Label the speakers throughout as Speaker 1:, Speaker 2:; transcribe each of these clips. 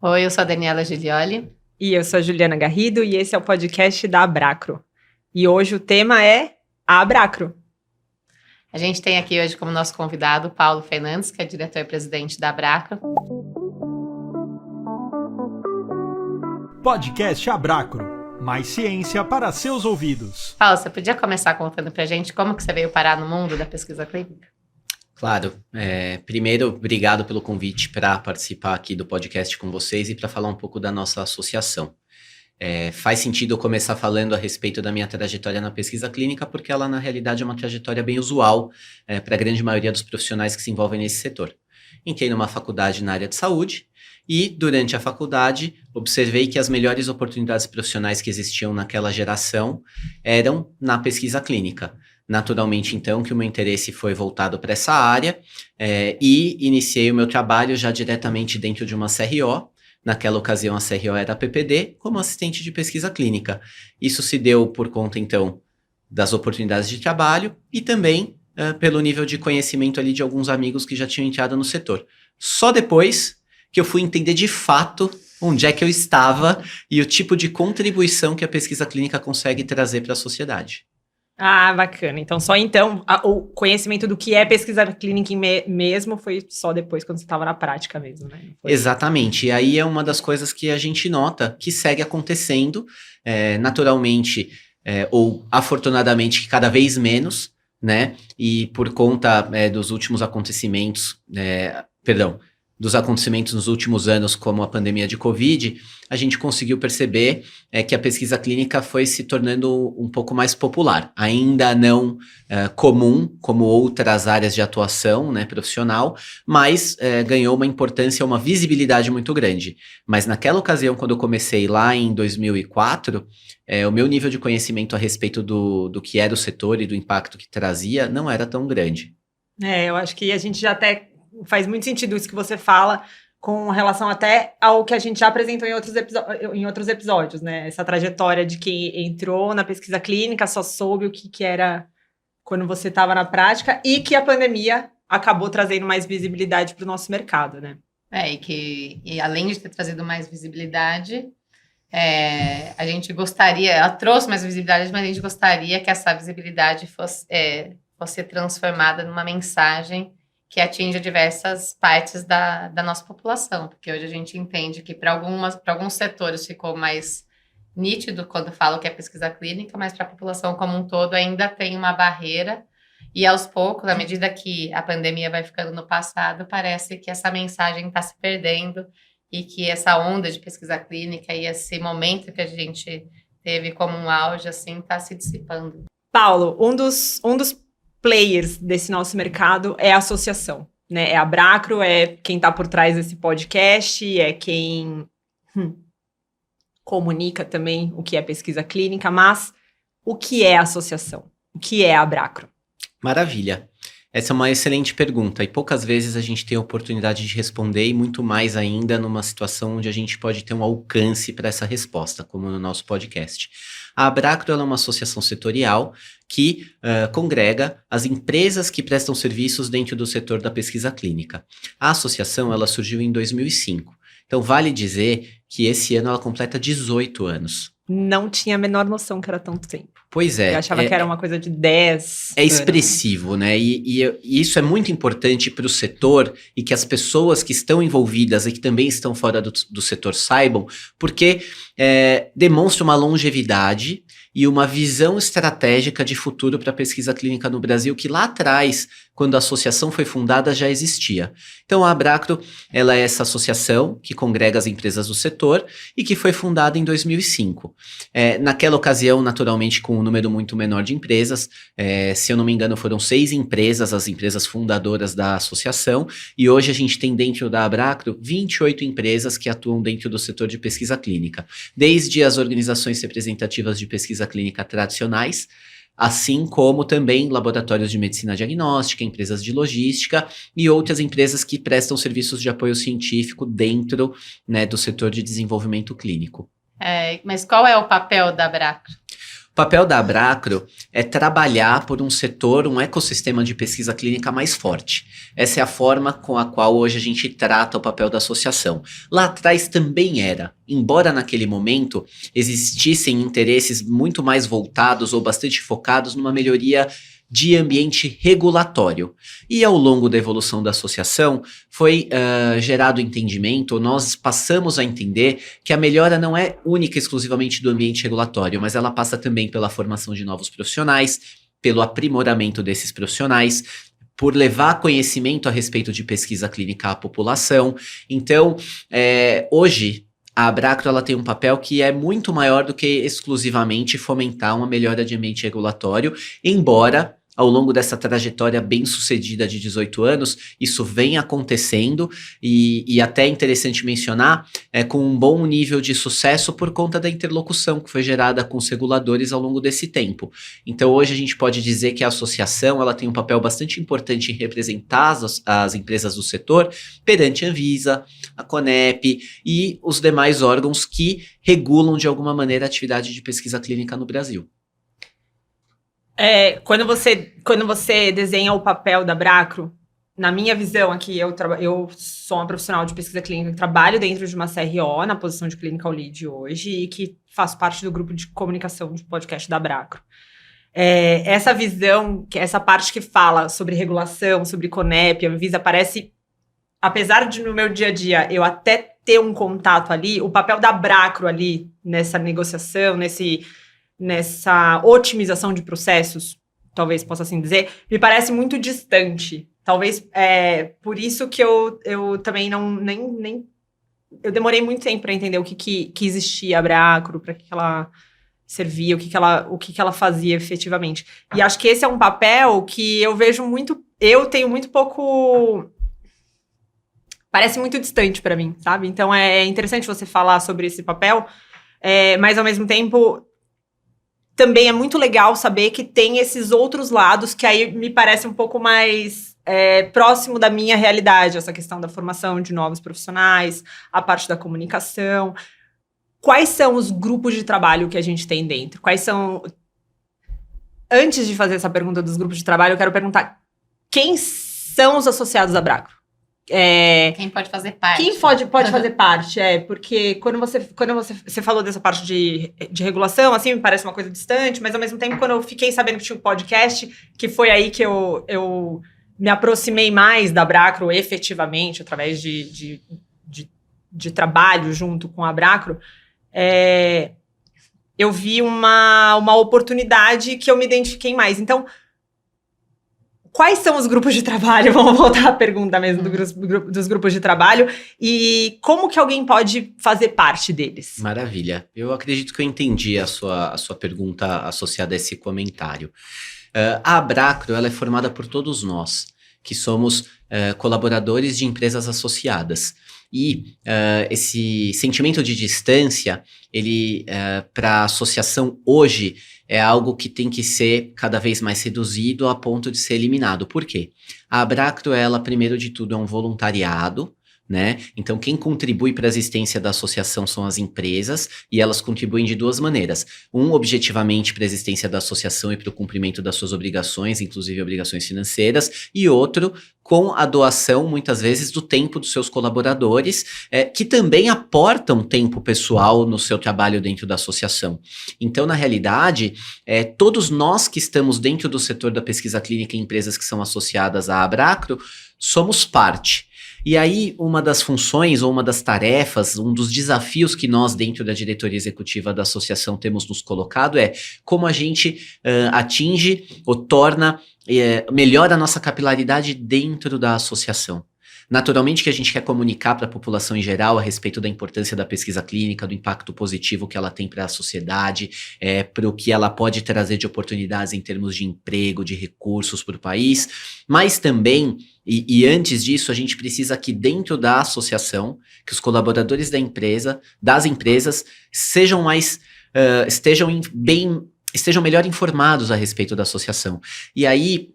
Speaker 1: Oi, eu sou a Daniela Giglioli.
Speaker 2: E eu sou a Juliana Garrido e esse é o podcast da Abracro. E hoje o tema é a Abracro.
Speaker 1: A gente tem aqui hoje como nosso convidado o Paulo Fernandes, que é diretor-presidente da Abracro.
Speaker 3: Podcast Abracro, mais ciência para seus ouvidos.
Speaker 1: Paulo, você podia começar contando pra gente como que você veio parar no mundo da pesquisa clínica?
Speaker 4: Claro. Primeiro, obrigado pelo convite para participar aqui do podcast com vocês e para falar um pouco da nossa associação. Faz sentido eu começar falando a respeito da minha trajetória na pesquisa clínica, porque ela, na realidade, é uma trajetória bem usual para a grande maioria dos profissionais que se envolvem nesse setor. Entrei numa faculdade na área de saúde e, durante a faculdade, observei que as melhores oportunidades profissionais que existiam naquela geração eram na pesquisa clínica. Naturalmente, então, que o meu interesse foi voltado para essa área e iniciei o meu trabalho já diretamente dentro de uma CRO. Naquela ocasião, a CRO era a PPD, como assistente de pesquisa clínica. Isso se deu por conta, então, das oportunidades de trabalho e também pelo nível de conhecimento ali de alguns amigos que já tinham entrado no setor. Só depois que eu fui entender de fato onde é que eu estava e o tipo de contribuição que a pesquisa clínica consegue trazer para a sociedade.
Speaker 2: Ah, bacana. Então, o conhecimento do que é pesquisa clínica mesmo foi só depois, quando você estava na prática mesmo, né?
Speaker 4: Exatamente. E aí é uma das coisas que a gente nota que segue acontecendo, naturalmente, ou afortunadamente, cada vez menos, né? E por conta dos últimos acontecimentos, dos acontecimentos nos últimos anos, como a pandemia de Covid, a gente conseguiu perceber que a pesquisa clínica foi se tornando um pouco mais popular. Ainda não comum, como outras áreas de atuação, né, profissional, mas ganhou uma importância, uma visibilidade muito grande. Mas naquela ocasião, quando eu comecei lá em 2004, o meu nível de conhecimento a respeito do que era o setor e do impacto que trazia não era tão grande.
Speaker 2: Eu acho que a gente já até faz muito sentido isso que você fala, com relação até ao que a gente já apresentou em outros episódios, né? Essa trajetória de quem entrou na pesquisa clínica, só soube o que era quando você estava na prática e que a pandemia acabou trazendo mais visibilidade para o nosso mercado, né?
Speaker 1: E além de ter trazido mais visibilidade, a gente gostaria, ela trouxe mais visibilidade, mas a gente gostaria que essa visibilidade fosse transformada numa mensagem que atinja diversas partes da nossa população, porque hoje a gente entende que para alguns setores ficou mais nítido quando falo que é pesquisa clínica, mas para a população como um todo ainda tem uma barreira, e aos poucos, à medida que a pandemia vai ficando no passado, parece que essa mensagem está se perdendo e que essa onda de pesquisa clínica e esse momento que a gente teve como um auge, assim, está se dissipando.
Speaker 2: Paulo, um dos players desse nosso mercado é a associação, né? É a Abracro, é quem está por trás desse podcast, é quem comunica também o que é pesquisa clínica, mas o que é a associação? O que é a Abracro?
Speaker 4: Maravilha. Essa é uma excelente pergunta e poucas vezes a gente tem a oportunidade de responder e muito mais ainda numa situação onde a gente pode ter um alcance para essa resposta, como no nosso podcast. A Abracro é uma associação setorial que congrega as empresas que prestam serviços dentro do setor da pesquisa clínica. A associação ela surgiu em 2005, então vale dizer que esse ano ela completa 18 anos.
Speaker 2: Não tinha a menor noção que era tanto tempo.
Speaker 4: Pois é.
Speaker 2: Eu achava que era uma coisa de 10
Speaker 4: É expressivo, né? E isso é muito importante para o setor e que as pessoas que estão envolvidas e que também estão fora do setor saibam, porque demonstra uma longevidade e uma visão estratégica de futuro para a pesquisa clínica no Brasil, que lá atrás, quando a associação foi fundada, já existia. Então, a Abracro, ela é essa associação que congrega as empresas do setor e que foi fundada em 2005. Naquela ocasião, naturalmente, com um número muito menor de empresas, se eu não me engano, foram 6 empresas, as empresas fundadoras da associação, e hoje a gente tem dentro da Abracro 28 empresas que atuam dentro do setor de pesquisa clínica, desde as organizações representativas de pesquisa clínica tradicionais, assim como também laboratórios de medicina diagnóstica, empresas de logística e outras empresas que prestam serviços de apoio científico dentro, né, do setor de desenvolvimento clínico.
Speaker 1: Mas qual é o papel da Abracro?
Speaker 4: O papel da Abracro é trabalhar por um setor, um ecossistema de pesquisa clínica mais forte. Essa é a forma com a qual hoje a gente trata o papel da associação. Lá atrás também era, embora naquele momento existissem interesses muito mais voltados ou bastante focados numa melhoria de ambiente regulatório. E ao longo da evolução da associação, foi gerado o entendimento, nós passamos a entender que a melhora não é única e exclusivamente do ambiente regulatório, mas ela passa também pela formação de novos profissionais, pelo aprimoramento desses profissionais, por levar conhecimento a respeito de pesquisa clínica à população. Então, hoje, a Abracro ela tem um papel que é muito maior do que exclusivamente fomentar uma melhora de ambiente regulatório, embora ao longo dessa trajetória bem sucedida de 18 anos, isso vem acontecendo e até é interessante mencionar, com um bom nível de sucesso por conta da interlocução que foi gerada com os reguladores ao longo desse tempo. Então hoje a gente pode dizer que a associação ela tem um papel bastante importante em representar as empresas do setor perante a Anvisa, a Conep e os demais órgãos que regulam de alguma maneira a atividade de pesquisa clínica no Brasil.
Speaker 2: Quando você desenha o papel da Abracro, na minha visão aqui, eu sou uma profissional de pesquisa clínica que trabalho dentro de uma CRO, na posição de Clinical Lead hoje, e que faço parte do grupo de comunicação de podcast da Abracro. Essa visão, essa parte que fala sobre regulação, sobre Conep, Anvisa, parece, apesar de no meu dia a dia eu até ter um contato ali, o papel da Abracro ali, nessa negociação, nessa otimização de processos, talvez possa assim dizer, me parece muito distante. Talvez por isso que eu também eu demorei muito tempo para entender o que existia a Abracro, para que ela servia, o que ela fazia efetivamente. E acho que esse é um papel que eu vejo muito, eu tenho muito pouco, parece muito distante para mim, sabe? Então é interessante você falar sobre esse papel, mas ao mesmo tempo também é muito legal saber que tem esses outros lados que aí me parece um pouco mais próximo da minha realidade, essa questão da formação de novos profissionais, a parte da comunicação. Quais são os grupos de trabalho que a gente tem dentro? Quais são... Antes de fazer essa pergunta dos grupos de trabalho, eu quero perguntar quem são os associados da Abracro?
Speaker 1: Quem pode fazer parte?
Speaker 2: Quem pode fazer parte, porque quando você falou dessa parte de regulação, assim, me parece uma coisa distante, mas ao mesmo tempo, quando eu fiquei sabendo que tinha um podcast, que foi aí que eu me aproximei mais da Abracro efetivamente, através de trabalho junto com a Abracro, eu vi uma oportunidade que eu me identifiquei mais. Então, quais são os grupos de trabalho? Vamos voltar à pergunta mesmo dos grupos de trabalho. E como que alguém pode fazer parte deles?
Speaker 4: Maravilha. Eu acredito que eu entendi a sua pergunta associada a esse comentário. A Abracro ela é formada por todos nós, que somos colaboradores de empresas associadas. E esse sentimento de distância, ele para a associação hoje é algo que tem que ser cada vez mais reduzido a ponto de ser eliminado. Por quê? A Abracro, ela, primeiro de tudo, é um voluntariado, né? Então, quem contribui para a existência da associação são as empresas, e elas contribuem de duas maneiras. Objetivamente para a existência da associação e para o cumprimento das suas obrigações, inclusive obrigações financeiras, e outro, com a doação, muitas vezes, do tempo dos seus colaboradores, que também aportam tempo pessoal no seu trabalho dentro da associação. Então, na realidade, todos nós que estamos dentro do setor da pesquisa clínica e empresas que são associadas à Abracro, somos parte. E aí, uma das funções ou uma das tarefas, um dos desafios que nós dentro da diretoria executiva da associação temos nos colocado é como a gente atinge ou torna melhor a nossa capilaridade dentro da associação. Naturalmente que a gente quer comunicar para a população em geral a respeito da importância da pesquisa clínica, do impacto positivo que ela tem para a sociedade, para o que ela pode trazer de oportunidades em termos de emprego, de recursos para o país, mas também, e antes disso, a gente precisa que dentro da associação, que os colaboradores das empresas sejam mais, estejam melhor informados a respeito da associação. E aí,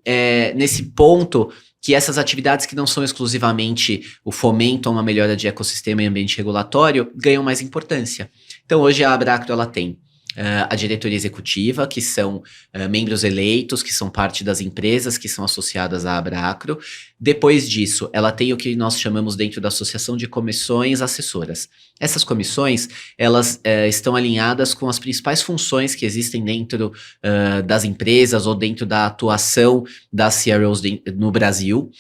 Speaker 4: nesse ponto, que essas atividades que não são exclusivamente o fomento a uma melhora de ecossistema e ambiente regulatório ganham mais importância. Então, hoje a Abracro ela tem a diretoria executiva, que são membros eleitos, que são parte das empresas que são associadas à Abracro. Depois disso, ela tem o que nós chamamos dentro da associação de comissões assessoras. Essas comissões, elas estão alinhadas com as principais funções que existem dentro das empresas ou dentro da atuação das CROs no Brasil,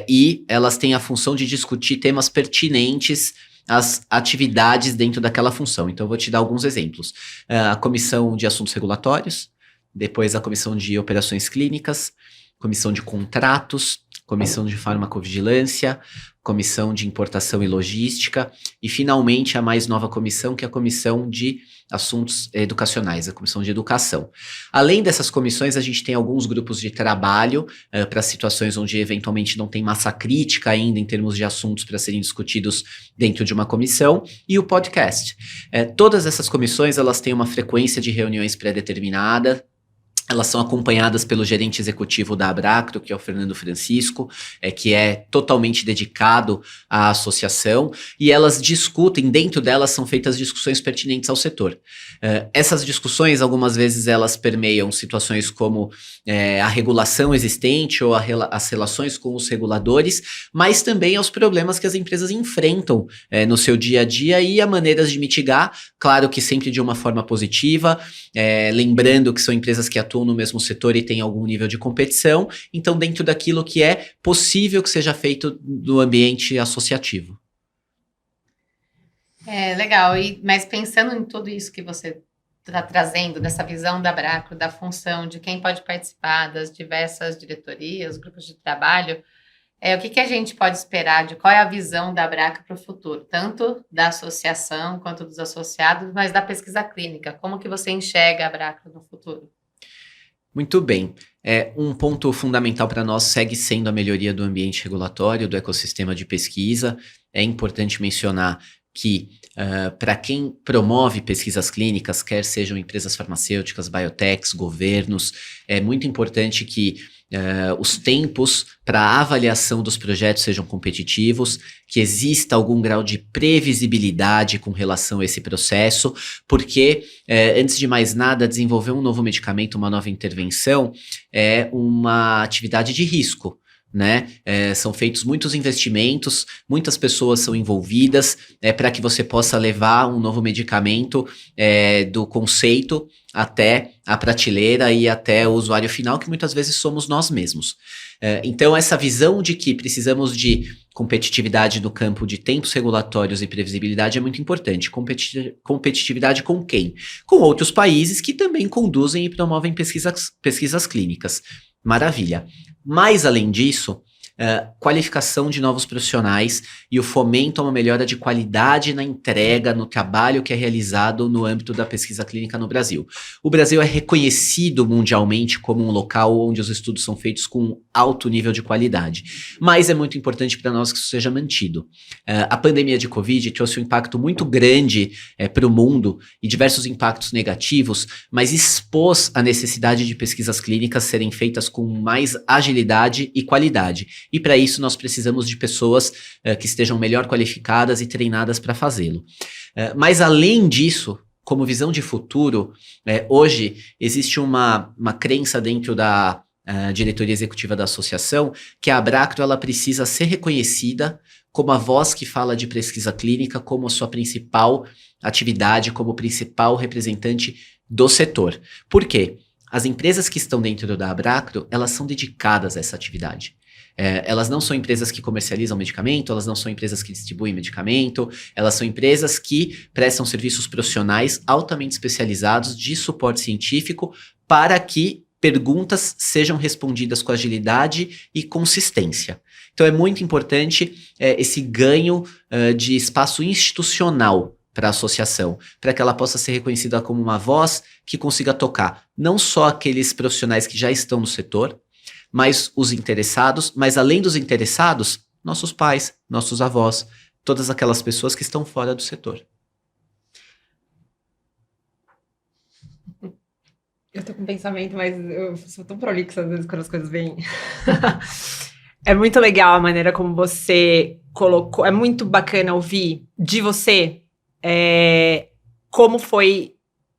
Speaker 4: e elas têm a função de discutir temas pertinentes as atividades dentro daquela função. Então, eu vou te dar alguns exemplos. A Comissão de Assuntos Regulatórios, depois a Comissão de Operações Clínicas, Comissão de Contratos, Comissão de Farmacovigilância, Comissão de Importação e Logística e, finalmente, a mais nova comissão, que é a Comissão de Assuntos Educacionais, a Comissão de Educação. Além dessas comissões, a gente tem alguns grupos de trabalho para situações onde, eventualmente, não tem massa crítica ainda em termos de assuntos para serem discutidos dentro de uma comissão, e o podcast. Todas essas comissões, elas têm uma frequência de reuniões pré-determinada. Elas são acompanhadas pelo gerente executivo da Abracro, que é o Fernando Francisco, que é totalmente dedicado à associação, e elas discutem, dentro delas são feitas discussões pertinentes ao setor. Essas discussões, algumas vezes, elas permeiam situações como a regulação existente ou as relações com os reguladores, mas também aos problemas que as empresas enfrentam no seu dia a dia e a maneiras de mitigar, claro que sempre de uma forma positiva, lembrando que são empresas que atuam no mesmo setor e têm algum nível de competição, então dentro daquilo que é possível que seja feito no ambiente associativo.
Speaker 1: Legal, mas pensando em tudo isso que você está trazendo, dessa visão da Abracro, da função, de quem pode participar, das diversas diretorias, grupos de trabalho, o que a gente pode esperar de qual é a visão da Abracro para o futuro, tanto da associação quanto dos associados, mas da pesquisa clínica, como que você enxerga a Abracro no futuro?
Speaker 4: Muito bem. Um ponto fundamental para nós segue sendo a melhoria do ambiente regulatório, do ecossistema de pesquisa. É importante mencionar que, para quem promove pesquisas clínicas, quer sejam empresas farmacêuticas, biotechs, governos, é muito importante que os tempos para a avaliação dos projetos sejam competitivos, que exista algum grau de previsibilidade com relação a esse processo, porque, antes de mais nada, desenvolver um novo medicamento, uma nova intervenção, é uma atividade de risco. Né? São feitos muitos investimentos, muitas pessoas são envolvidas para que você possa levar um novo medicamento do conceito até a prateleira e até o usuário final, que muitas vezes somos nós mesmos. Então, essa visão de que precisamos de competitividade no campo de tempos regulatórios e previsibilidade é muito importante. Competitividade com quem? Com outros países que também conduzem e promovem pesquisas clínicas. Maravilha. Mas, além disso, qualificação de novos profissionais e o fomento a uma melhora de qualidade na entrega, no trabalho que é realizado no âmbito da pesquisa clínica no Brasil. O Brasil é reconhecido mundialmente como um local onde os estudos são feitos com alto nível de qualidade, mas é muito importante para nós que isso seja mantido. A pandemia de Covid trouxe um impacto muito grande para o mundo e diversos impactos negativos, mas expôs a necessidade de pesquisas clínicas serem feitas com mais agilidade e qualidade. E para isso nós precisamos de pessoas que estejam melhor qualificadas e treinadas para fazê-lo. Mas além disso, como visão de futuro, hoje existe uma crença dentro da diretoria executiva da associação que a Abracro ela precisa ser reconhecida como a voz que fala de pesquisa clínica, como a sua principal atividade, como principal representante do setor. Por quê? As empresas que estão dentro da Abracro, elas são dedicadas a essa atividade. Elas não são empresas que comercializam medicamento, elas não são empresas que distribuem medicamento, elas são empresas que prestam serviços profissionais altamente especializados de suporte científico para que perguntas sejam respondidas com agilidade e consistência. Então é muito importante esse ganho de espaço institucional para a associação, para que ela possa ser reconhecida como uma voz que consiga tocar não só aqueles profissionais que já estão no setor, mas os interessados, mas além dos interessados, nossos pais, nossos avós, todas aquelas pessoas que estão fora do setor.
Speaker 2: Eu tô com pensamento, mas eu sou tão prolixa às vezes quando as coisas vêm. É muito legal a maneira como você colocou, é muito bacana ouvir de você como foi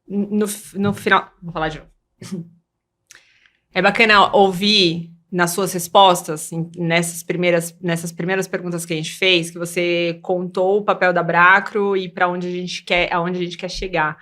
Speaker 2: no final... Vou falar de novo. É bacana ouvir nas suas respostas, nessas primeiras perguntas que a gente fez, que você contou o papel da Abracro e para onde aonde a gente quer chegar.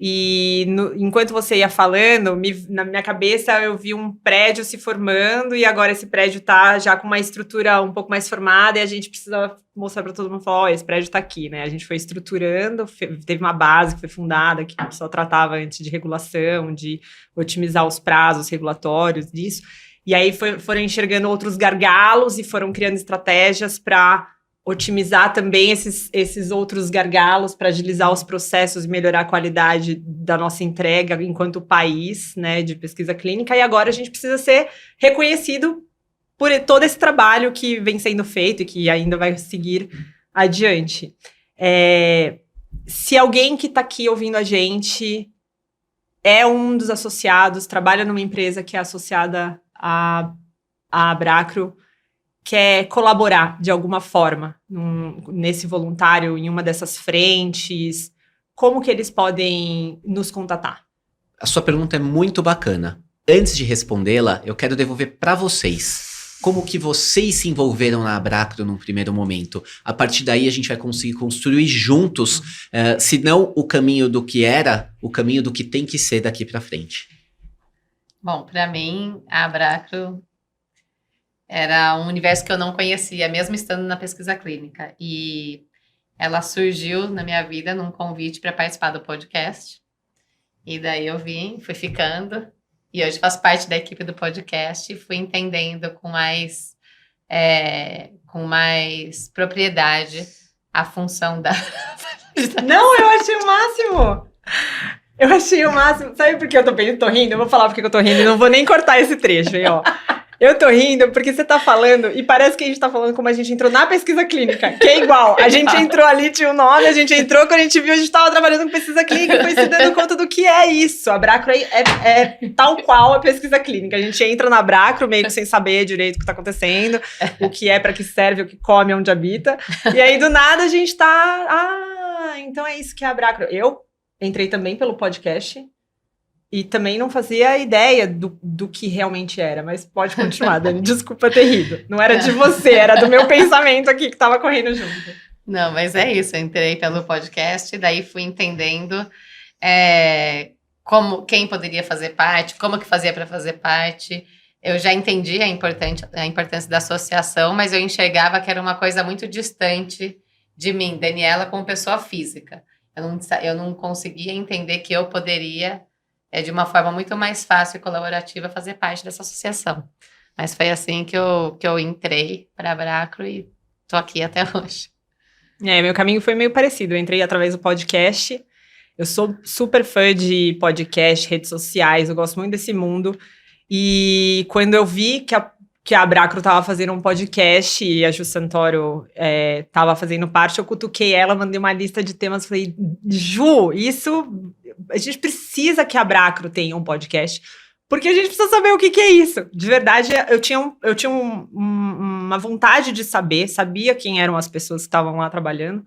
Speaker 2: E enquanto você ia falando, na minha cabeça eu vi um prédio se formando e agora esse prédio está já com uma estrutura um pouco mais formada e a gente precisa mostrar para todo mundo, falar, ó, esse prédio está aqui, né? A gente foi estruturando, teve uma base que foi fundada, que só tratava antes de regulação, de otimizar os prazos regulatórios disso. E aí foram enxergando outros gargalos e foram criando estratégias para otimizar também esses outros gargalos, para agilizar os processos e melhorar a qualidade da nossa entrega enquanto país, né, de pesquisa clínica. E agora a gente precisa ser reconhecido por todo esse trabalho que vem sendo feito e que ainda vai seguir adiante. Se alguém que está aqui ouvindo a gente é um dos associados, trabalha numa empresa que é associada à Abracro, quer colaborar de alguma forma nesse voluntário, em uma dessas frentes, como que eles podem nos contatar?
Speaker 4: A sua pergunta é muito bacana. Antes de respondê-la, eu quero devolver para vocês. Como que vocês se envolveram na Abracro num primeiro momento? A partir daí a gente vai conseguir construir juntos, se não o caminho do que era, o caminho do que tem que ser daqui para frente.
Speaker 1: Bom, para mim, a Abracro era um universo que eu não conhecia, mesmo estando na pesquisa clínica. E ela surgiu na minha vida num convite para participar do podcast. E daí eu vim, fui ficando. E hoje faço parte da equipe do podcast e fui entendendo com mais propriedade a função da...
Speaker 2: Não, eu achei o máximo! Eu achei o máximo. Sabe por que eu tô rindo? Eu vou falar porque eu tô rindo e não vou nem cortar esse trecho, hein, ó. Eu tô rindo porque você tá falando e parece que a gente tá falando como a gente entrou na pesquisa clínica, que é igual. A gente entrou ali, tinha um nome, a gente entrou, quando a gente viu, a gente tava trabalhando com pesquisa clínica e foi se dando conta do que é isso. A Abracro é tal qual a pesquisa clínica. A gente entra na Abracro meio que sem saber direito o que tá acontecendo, o que é, pra que serve, o que come, onde habita. E aí, do nada, a gente tá... então é isso que é a Abracro. Eu entrei também pelo podcast... E também não fazia ideia do que realmente era. Mas pode continuar, Dani. Desculpa ter rido. Não era de você, era do meu pensamento aqui que estava correndo junto.
Speaker 1: Não, mas é isso. Eu entrei pelo podcast, daí fui entendendo quem poderia fazer parte, como que fazia para fazer parte. Eu já entendi a importância da associação, mas eu enxergava que era uma coisa muito distante de mim, Daniela, como pessoa física. Eu não conseguia entender que eu poderia... de uma forma muito mais fácil e colaborativa fazer parte dessa associação. Mas foi assim que eu entrei para a Abracro e tô aqui até hoje.
Speaker 2: Meu caminho foi meio parecido. Eu entrei através do podcast. Eu sou super fã de podcast, redes sociais, eu gosto muito desse mundo. E quando eu vi que a Abracro estava fazendo um podcast e a Ju Santoro estava fazendo parte, eu cutuquei ela, mandei uma lista de temas, falei, Ju, a gente precisa que a Abracro tenha um podcast, porque a gente precisa saber o que é isso. De verdade, eu tinha uma vontade de saber, sabia quem eram as pessoas que estavam lá trabalhando,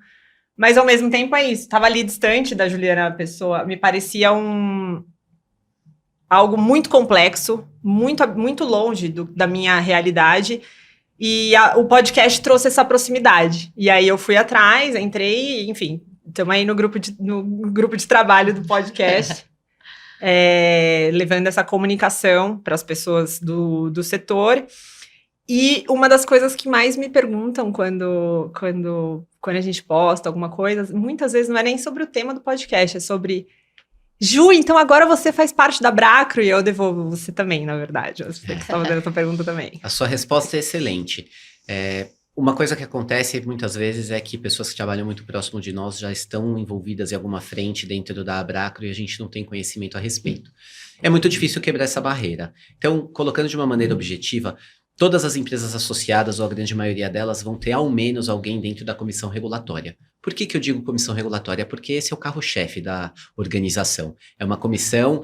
Speaker 2: mas ao mesmo tempo é isso, estava ali distante da Juliana Pessoa, me parecia algo muito complexo, muito, muito longe da minha realidade, e o podcast trouxe essa proximidade. E aí eu fui atrás, entrei, enfim, estamos aí no grupo de trabalho do podcast, levando essa comunicação para as pessoas do setor. E uma das coisas que mais me perguntam quando a gente posta alguma coisa, muitas vezes não é nem sobre o tema do podcast, é sobre... Ju, então agora você faz parte da Abracro e eu devolvo você também, na verdade. Você que está fazendo essa pergunta também.
Speaker 4: A sua resposta é excelente. Uma coisa que acontece muitas vezes é que pessoas que trabalham muito próximo de nós já estão envolvidas em alguma frente dentro da Abracro e a gente não tem conhecimento a respeito. É muito difícil quebrar essa barreira. Então, colocando de uma maneira objetiva, todas as empresas associadas, ou a grande maioria delas, vão ter ao menos alguém dentro da comissão regulatória. Por que eu digo comissão regulatória? Porque esse é o carro-chefe da organização. É uma comissão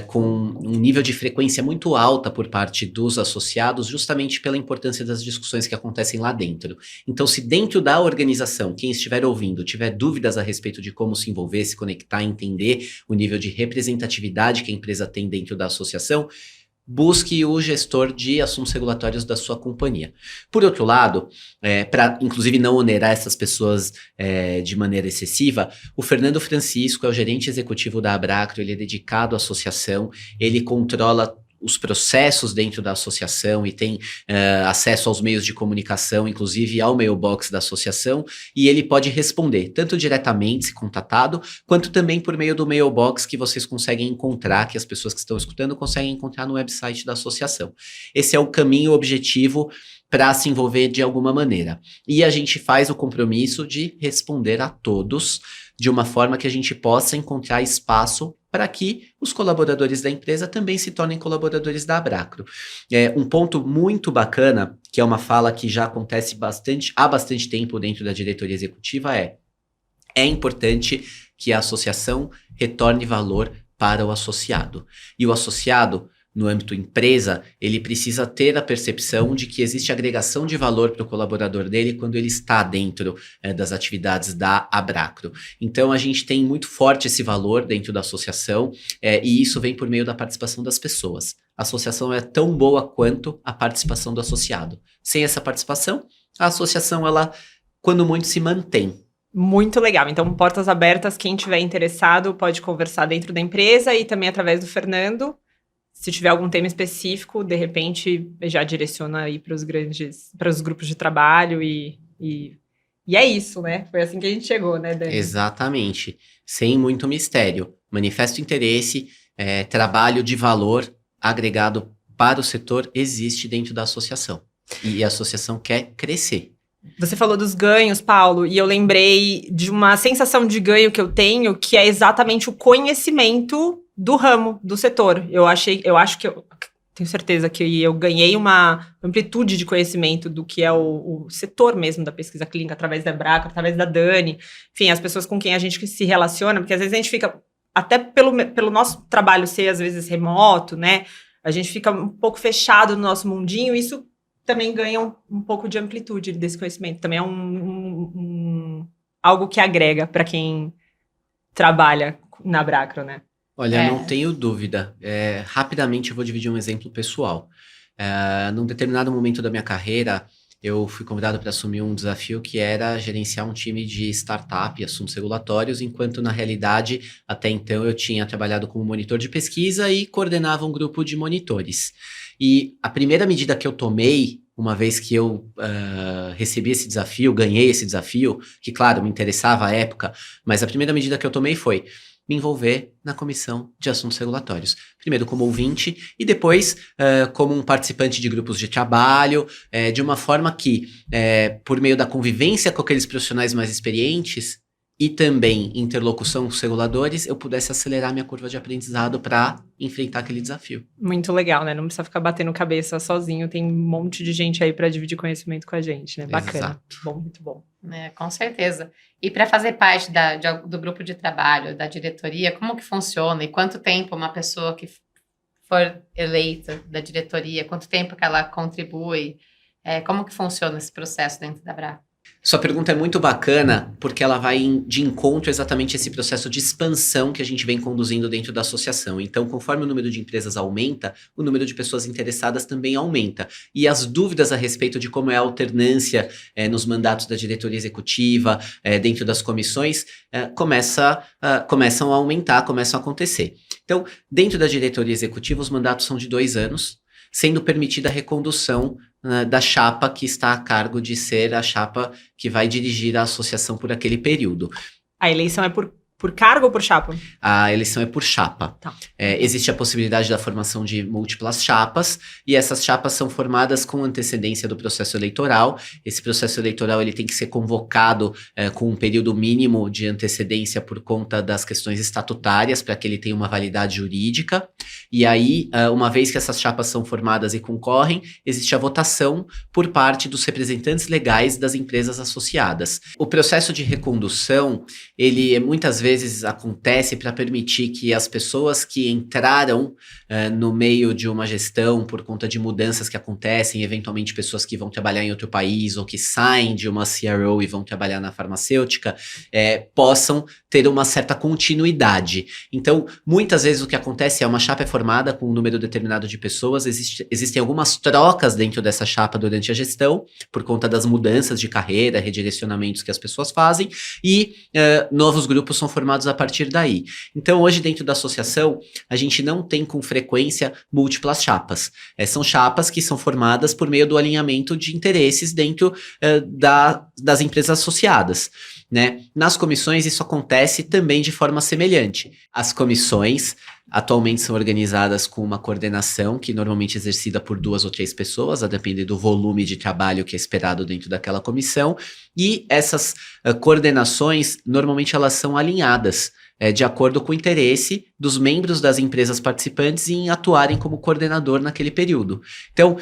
Speaker 4: com um nível de frequência muito alta por parte dos associados, justamente pela importância das discussões que acontecem lá dentro. Então, se dentro da organização, quem estiver ouvindo, tiver dúvidas a respeito de como se envolver, se conectar, entender o nível de representatividade que a empresa tem dentro da associação, busque o gestor de assuntos regulatórios da sua companhia. Por outro lado, para inclusive não onerar essas pessoas de maneira excessiva, o Fernando Francisco é o gerente executivo da Abracro, ele é dedicado à associação, ele controla os processos dentro da associação e tem acesso aos meios de comunicação, inclusive ao mailbox da associação, e ele pode responder, tanto diretamente, se contatado, quanto também por meio do mailbox que vocês conseguem encontrar, que as pessoas que estão escutando conseguem encontrar no website da associação. Esse é o caminho objetivo para se envolver de alguma maneira. E a gente faz o compromisso de responder a todos de uma forma que a gente possa encontrar espaço para que os colaboradores da empresa também se tornem colaboradores da Abracro. Um ponto muito bacana, que é uma fala que já acontece há bastante tempo dentro da diretoria executiva, é importante que a associação retorne valor para o associado. E o associado, no âmbito empresa, ele precisa ter a percepção de que existe agregação de valor para o colaborador dele quando ele está dentro das atividades da Abracro. Então, a gente tem muito forte esse valor dentro da associação e isso vem por meio da participação das pessoas. A associação é tão boa quanto a participação do associado. Sem essa participação, a associação, ela, quando muito, se mantém.
Speaker 2: Muito legal. Então, portas abertas, quem tiver interessado pode conversar dentro da empresa e também através do Fernando. Se tiver algum tema específico, de repente já direciona aí para os grupos de trabalho e é isso, né? Foi assim que a gente chegou, né, Dani?
Speaker 4: Exatamente. Sem muito mistério. Manifesto interesse, trabalho de valor agregado para o setor existe dentro da associação. E a associação quer crescer.
Speaker 2: Você falou dos ganhos, Paulo, e eu lembrei de uma sensação de ganho que eu tenho, que é exatamente o conhecimento do ramo, do setor. Eu acho que eu tenho certeza que eu ganhei uma amplitude de conhecimento do que é o setor mesmo da pesquisa clínica, através da Abracro, através da Dani, enfim, as pessoas com quem a gente se relaciona, porque às vezes a gente fica, até pelo nosso trabalho ser às vezes remoto, né, a gente fica um pouco fechado no nosso mundinho, e isso também ganha um pouco de amplitude desse conhecimento, também é algo que agrega para quem trabalha na Abracro, né?
Speaker 4: Olha, não tenho dúvida. Rapidamente eu vou dividir um exemplo pessoal. Num determinado momento da minha carreira, eu fui convidado para assumir um desafio que era gerenciar um time de startup e assuntos regulatórios, enquanto na realidade, até então, eu tinha trabalhado como monitor de pesquisa e coordenava um grupo de monitores. E a primeira medida que eu tomei, uma vez que eu recebi esse desafio, ganhei esse desafio, que claro, me interessava à época, mas a primeira medida que eu tomei foi me envolver na comissão de assuntos regulatórios. Primeiro como ouvinte e depois como um participante de grupos de trabalho, de uma forma que, por meio da convivência com aqueles profissionais mais experientes e também interlocução com os reguladores, eu pudesse acelerar minha curva de aprendizado para enfrentar aquele desafio.
Speaker 2: Muito legal, né? Não precisa ficar batendo cabeça sozinho, tem um monte de gente aí para dividir conhecimento com a gente, né? Bacana.
Speaker 4: Exato.
Speaker 2: Bom, muito bom.
Speaker 1: Com certeza. E para fazer parte do grupo de trabalho, da diretoria, como que funciona? E quanto tempo uma pessoa que for eleita da diretoria, quanto tempo que ela contribui? Como que funciona esse processo dentro da Abracro?
Speaker 4: Sua pergunta é muito bacana, porque ela vai de encontro exatamente a esse processo de expansão que a gente vem conduzindo dentro da associação. Então, conforme o número de empresas aumenta, o número de pessoas interessadas também aumenta. E as dúvidas a respeito de como é a alternância nos mandatos da diretoria executiva, dentro das comissões, começam a aumentar, começam a acontecer. Então, dentro da diretoria executiva, os mandatos são de 2 anos, sendo permitida a recondução da chapa que está a cargo de ser a chapa que vai dirigir a associação por aquele período.
Speaker 2: A eleição é por Por cargo ou por chapa?
Speaker 4: A eleição é por chapa.
Speaker 2: Tá.
Speaker 4: Existe a possibilidade da formação de múltiplas chapas, e essas chapas são formadas com antecedência do processo eleitoral. Esse processo eleitoral ele tem que ser convocado com um período mínimo de antecedência por conta das questões estatutárias, para que ele tenha uma validade jurídica. E aí, uma vez que essas chapas são formadas e concorrem, existe a votação por parte dos representantes legais das empresas associadas. O processo de recondução, ele muitas vezes acontece para permitir que as pessoas que entraram no meio de uma gestão por conta de mudanças que acontecem, eventualmente pessoas que vão trabalhar em outro país ou que saem de uma CRO e vão trabalhar na farmacêutica, possam ter uma certa continuidade. Então, muitas vezes o que acontece é uma chapa é formada com um número determinado de pessoas, existem algumas trocas dentro dessa chapa durante a gestão, por conta das mudanças de carreira, redirecionamentos que as pessoas fazem, e novos grupos são formados a partir daí. Então, hoje, dentro da associação, a gente não tem com frequência múltiplas chapas. São chapas que são formadas por meio do alinhamento de interesses dentro das empresas associadas, né? Nas comissões, isso acontece também de forma semelhante. As comissões atualmente são organizadas com uma coordenação que normalmente é exercida por 2 ou 3 pessoas, a depender do volume de trabalho que é esperado dentro daquela comissão, e essas coordenações, normalmente elas são alinhadas de acordo com o interesse dos membros das empresas participantes em atuarem como coordenador naquele período. Então,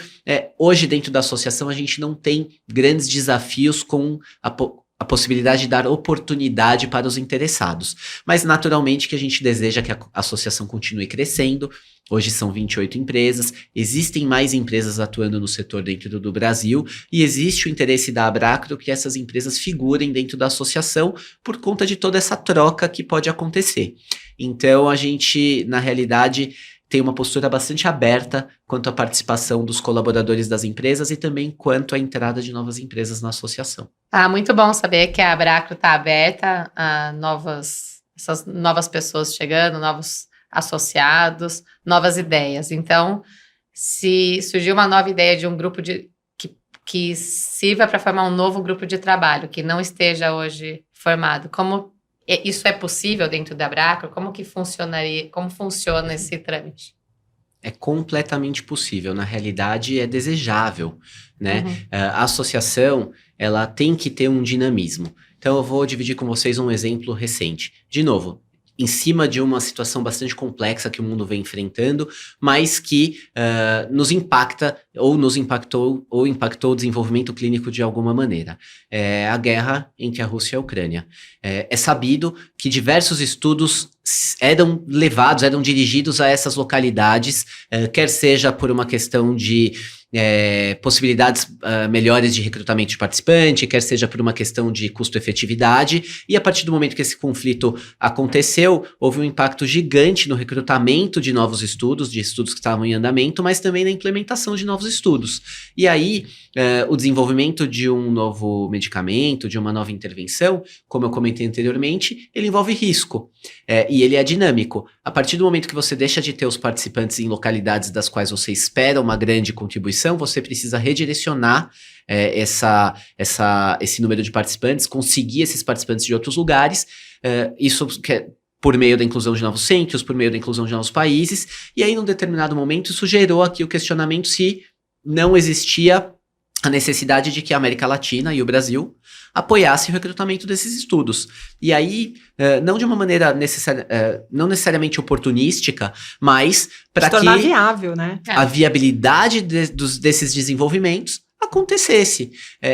Speaker 4: hoje dentro da associação a gente não tem grandes desafios com a possibilidade de dar oportunidade para os interessados. Mas, naturalmente, que a gente deseja que a associação continue crescendo. Hoje são 28 empresas, existem mais empresas atuando no setor dentro do Brasil, e existe o interesse da Abracro que essas empresas figurem dentro da associação por conta de toda essa troca que pode acontecer. Então, a gente, na realidade, tem uma postura bastante aberta quanto à participação dos colaboradores das empresas e também quanto à entrada de novas empresas na associação.
Speaker 1: Muito bom saber que a Abracro está aberta a essas novas pessoas chegando, novos associados, novas ideias. Então, se surgir uma nova ideia de um grupo que sirva para formar um novo grupo de trabalho, que não esteja hoje formado, como isso é possível dentro da Abracro? Como funciona esse trâmite?
Speaker 4: É completamente possível, na realidade é desejável, né?
Speaker 1: Uhum.
Speaker 4: A associação, ela tem que ter um dinamismo. Então eu vou dividir com vocês um exemplo recente. De novo, em cima de uma situação bastante complexa que o mundo vem enfrentando, mas que nos impacta, ou nos impactou, ou impactou o desenvolvimento clínico de alguma maneira. A guerra entre a Rússia e a Ucrânia. É sabido que diversos estudos eram dirigidos a essas localidades, quer seja por uma questão de possibilidades melhores de recrutamento de participante, quer seja por uma questão de custo-efetividade, e a partir do momento que esse conflito aconteceu, houve um impacto gigante no recrutamento de novos estudos, de estudos que estavam em andamento, mas também na implementação de novos estudos. E aí, o desenvolvimento de um novo medicamento, de uma nova intervenção, como eu comentei anteriormente, ele envolve risco, e ele é dinâmico. A partir do momento que você deixa de ter os participantes em localidades das quais você espera uma grande contribuição, você precisa redirecionar esse número de participantes, conseguir esses participantes de outros lugares, isso por meio da inclusão de novos centros, por meio da inclusão de novos países, e aí num determinado momento isso gerou aqui o questionamento se não existia a necessidade de que a América Latina e o Brasil apoiassem o recrutamento desses estudos. E aí, não de uma maneira não necessariamente oportunística, mas para que
Speaker 2: tornar viável, né?
Speaker 4: A viabilidade desses desenvolvimentos acontecesse.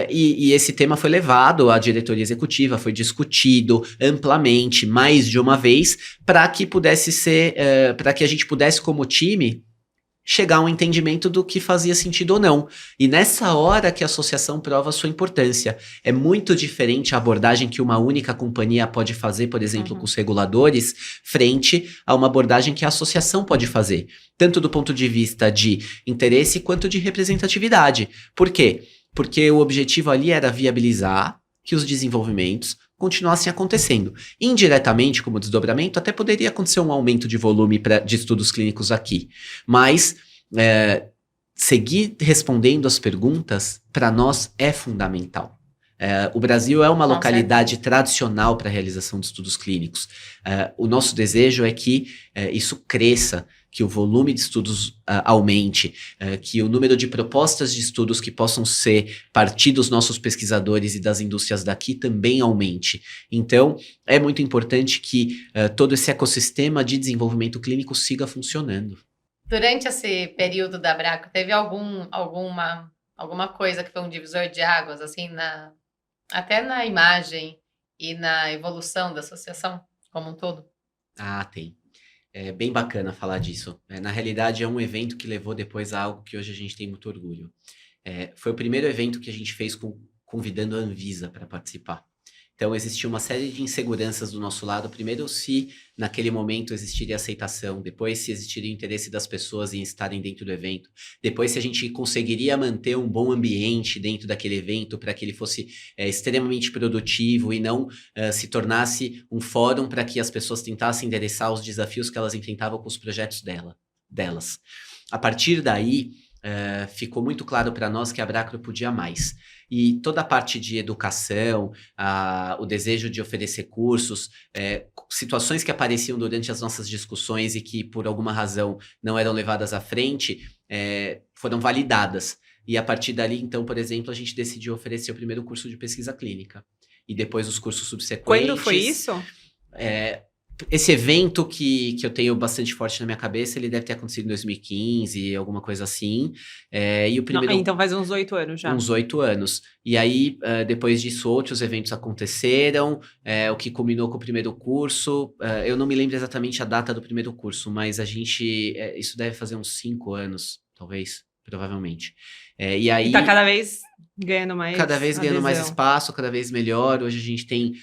Speaker 4: E esse tema foi levado à diretoria executiva, foi discutido amplamente, mais de uma vez, para que a gente pudesse, como time, chegar a um entendimento do que fazia sentido ou não. E nessa hora que a associação prova sua importância. É muito diferente a abordagem que uma única companhia pode fazer, por exemplo, com os reguladores, frente a uma abordagem que a associação pode fazer. Tanto do ponto de vista de interesse quanto de representatividade. Por quê? Porque o objetivo ali era viabilizar que os desenvolvimentos continuassem acontecendo. Indiretamente, como desdobramento, até poderia acontecer um aumento de volume de estudos clínicos aqui. Mas seguir respondendo as perguntas, para nós, é fundamental. O Brasil é uma
Speaker 1: Com
Speaker 4: localidade tradicional para a realização de estudos clínicos. O nosso desejo é que isso cresça, que o volume de estudos aumente, que o número de propostas de estudos que possam partir dos nossos pesquisadores e das indústrias daqui também aumente. Então, é muito importante que todo esse ecossistema de desenvolvimento clínico siga funcionando.
Speaker 1: Durante esse período da Abracro, teve alguma coisa que foi um divisor de águas, assim, até na imagem e na evolução da associação como um todo?
Speaker 4: Tem. É bem bacana falar disso. Na realidade, é um evento que levou depois a algo que hoje a gente tem muito orgulho. Foi o primeiro evento que a gente fez convidando a Anvisa para participar. Então, existia uma série de inseguranças do nosso lado. Primeiro, se naquele momento existiria aceitação. Depois, se existiria o interesse das pessoas em estarem dentro do evento. Depois, se a gente conseguiria manter um bom ambiente dentro daquele evento para que ele fosse extremamente produtivo e não se tornasse um fórum para que as pessoas tentassem endereçar os desafios que elas enfrentavam com os projetos delas. A partir daí, ficou muito claro para nós que a Abracro podia mais. E toda a parte de educação, o desejo de oferecer cursos, situações que apareciam durante as nossas discussões e que, por alguma razão, não eram levadas à frente, foram validadas. E a partir dali, então, por exemplo, a gente decidiu oferecer o primeiro curso de pesquisa clínica. E depois os cursos subsequentes.
Speaker 2: Quando foi isso?
Speaker 4: Esse evento que eu tenho bastante forte na minha cabeça, ele deve ter acontecido em 2015, alguma coisa assim. E o primeiro...
Speaker 2: Então faz uns 8 anos já.
Speaker 4: Uns 8 anos. E aí, depois disso, outros eventos aconteceram, o que culminou com o primeiro curso. Eu não me lembro exatamente a data do primeiro curso, mas isso deve fazer uns 5 anos, talvez, provavelmente. E aí...
Speaker 2: tá cada vez ganhando mais
Speaker 4: Cada vez ganhando
Speaker 2: adesão.
Speaker 4: mais espaço, cada vez melhor. Hoje a gente tem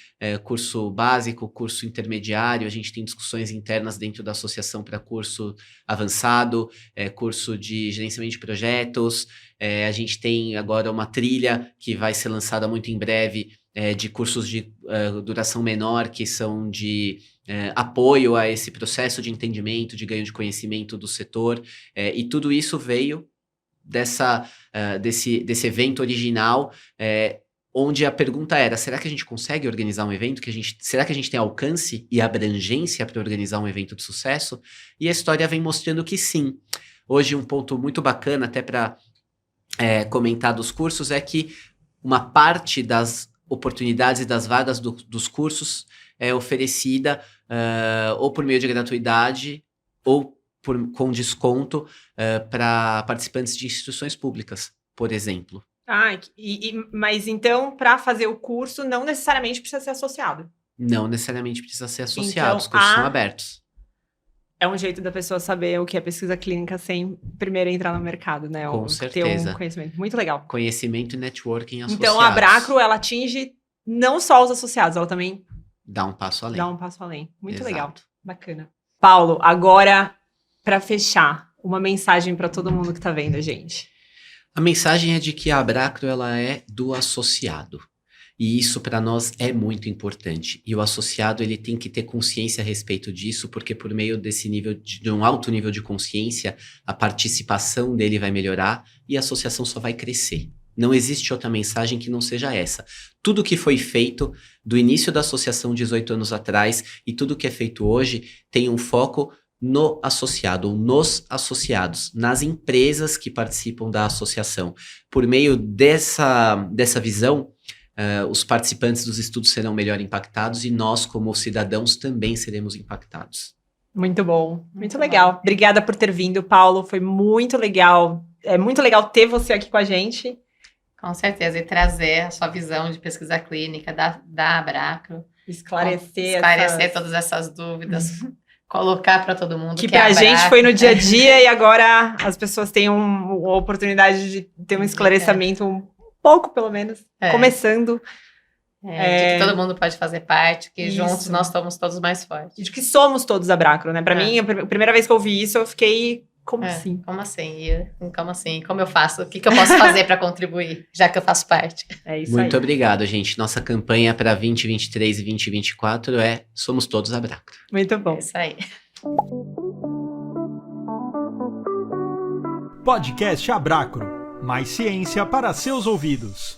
Speaker 4: curso básico, curso intermediário, a gente tem discussões internas dentro da associação para curso avançado, curso de gerenciamento de projetos. A gente tem agora uma trilha que vai ser lançada muito em breve, de cursos de duração menor, que são de apoio a esse processo de entendimento, de ganho de conhecimento do setor. E tudo isso veio desse evento original, onde a pergunta era, será que a gente consegue organizar um evento? Será que a gente tem alcance e abrangência para organizar um evento de sucesso? E a história vem mostrando que sim. Hoje, um ponto muito bacana, até para comentar dos cursos, é que uma parte das oportunidades e das vagas dos cursos é oferecida ou por meio de gratuidade ou com desconto para participantes de instituições públicas, por exemplo.
Speaker 2: Mas então, para fazer o curso, não necessariamente precisa ser associado.
Speaker 4: Não necessariamente precisa ser associado,
Speaker 2: Então,
Speaker 4: os cursos são abertos.
Speaker 2: É um jeito da pessoa saber o que é pesquisa clínica sem primeiro entrar no mercado, né?
Speaker 4: Com certeza.
Speaker 2: Ter um conhecimento. Muito legal.
Speaker 4: Conhecimento e networking associados.
Speaker 2: Então, a Abracro, ela atinge não só os associados, ela também
Speaker 4: dá um passo além.
Speaker 2: Dá um passo além. Muito
Speaker 4: Exato.
Speaker 2: legal. Bacana. Paulo, agora, para fechar, uma mensagem para todo mundo que tá vendo a gente.
Speaker 4: A mensagem é de que a Abracro ela é do associado. E isso para nós é muito importante. E o associado ele tem que ter consciência a respeito disso, porque por meio desse nível de um alto nível de consciência, a participação dele vai melhorar e a associação só vai crescer. Não existe outra mensagem que não seja essa. Tudo que foi feito do início da associação 18 anos atrás e tudo que é feito hoje tem um foco no associado, ou nos associados, nas empresas que participam da associação. Por meio dessa visão, os participantes dos estudos serão melhor impactados e nós, como cidadãos, também seremos impactados.
Speaker 2: Muito bom, muito legal. Obrigada por ter vindo, Paulo. Foi muito legal. É muito legal ter você aqui com a gente.
Speaker 1: Com certeza, e trazer a sua visão de pesquisa clínica da Abracro.
Speaker 2: Esclarecer
Speaker 1: todas essas dúvidas. Colocar para todo mundo.
Speaker 2: Que pra gente foi no dia a dia e agora as pessoas têm uma oportunidade de ter um esclarecimento um pouco, pelo menos, começando.
Speaker 1: De que todo mundo pode fazer parte, que
Speaker 2: Isso.
Speaker 1: juntos nós somos todos mais fortes.
Speaker 2: E de que somos todos Abracro, né? Pra mim, a primeira vez que eu ouvi isso, eu fiquei, como assim?
Speaker 1: Como assim? Como assim? Como eu faço? O que eu posso fazer para contribuir, já que eu faço parte?
Speaker 2: É isso
Speaker 4: Muito
Speaker 2: aí.
Speaker 4: obrigado, gente. Nossa campanha para 2023 e 2024 é Somos Todos Abracro.
Speaker 2: Muito bom.
Speaker 1: É isso aí.
Speaker 3: Podcast Abracro. Mais ciência para seus ouvidos.